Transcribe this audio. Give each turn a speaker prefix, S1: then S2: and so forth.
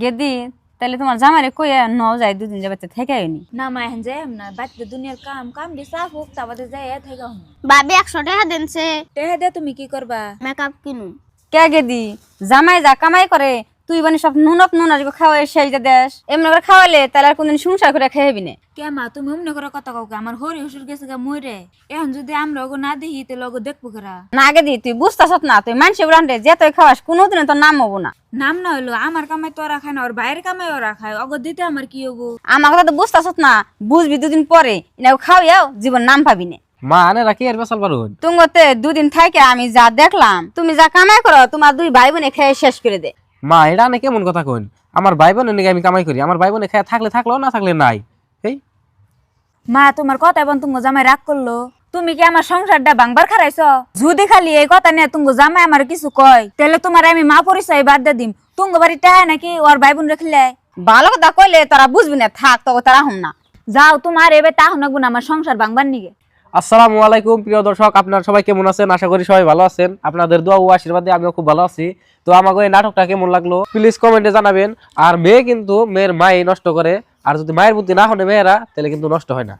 S1: গেদি তাহলে তোমার জামাইরে কইয়া ন যায় দুদিন যাবে থেকেনি
S2: না মা এখন যাই না বাড়িতে দুনিয়ার কাম কাম দিয়ে সাফ হোক তারপরে যাই থেকে হন
S3: ভাবি 100 টাকা দেনছে
S2: টেহে দে তুমি কি করবা
S3: মেকআপ কিনুম।
S1: কে গেদি জামাই যা কামাই করে তুই মানে সব নুন আসবে খাওয়াই সেই যে দেশ এমনি করে খাওয়ালে তাহলে আর কোনদিন সংসার করে খেয়ে নে।
S2: কে মা তুমি অমনে করে কথা কাউকে আমার হরি হসুর গেছে গা মরে এখন যদি আমরা ওগো না দেখি তাহলে ওগো দেখবো করা
S1: না গেদি তুই বুঝতেছ না তুই মানুষ ব্রান্ডে যে তুই খাওয়াস কোনোদিন তোর নাম হবো না।
S2: নাম না হলো আমার কামাই তো ওরা খায় না ওর বাইরের কামাই ওরা খায় অগো দিতে আমার কি হবো
S1: আমার কথা তো বুঝতেছ না বুঝবি দুদিন পরে এনাকে খাওয়াও জীবন নাম পাবি না।
S4: মা আনে রাখি আর বেসাল পারুন
S1: তুঙ্গতে দুদিন থাকে আমি যা দেখলাম তুমি যা কামাই করো তোমার দুই ভাই বোনে খেয়ে শেষ করে দে।
S4: মা এটা আনে কেমন কথা কইন আমার ভাই বোনের নাকি আমি কামাই করি আমার ভাই বোনে খেয়ে থাকলে থাকলো না থাকলে নাই এই
S2: মা তোমার কথা এবং তুমি জামাই রাগ করলো তুমি কি আমার সংসারটা ভাঙবার খারাইছ যদি খালি এই কথা নিয়ে তুমি জামাই আমার কিছু কয় তাহলে তোমার আমি মা পরিচয় বাদ দিয়ে দিম তুঙ্গ বাড়ি টাকা নাকি ওর ভাই বোন রাখলে
S1: ভালো কথা কইলে তারা বুঝবি না থাক তবে তারা হম না।
S2: যাও তোমার এবার তা হনকবো না আমার সংসার ভাঙবার নিগে।
S4: আসসালামু আলাইকুম প্রিয় দর্শক আপনারা সবাই কেমন আছেন আশা করি সবাই ভালো আছেন আপনাদের দোয়া ও আশীর্বাদে আমিও খুব ভালো আছি। তো আমাকে এই নাটকটা কেমন লাগলো প্লিজ কমেন্টে জানাবেন। আর মেয়ে কিন্তু মেয়ের মাই নষ্ট করে আর যদি মায়ের বুদ্ধি না হনে মেয়েরা তাহলে কিন্তু নষ্ট হয় না।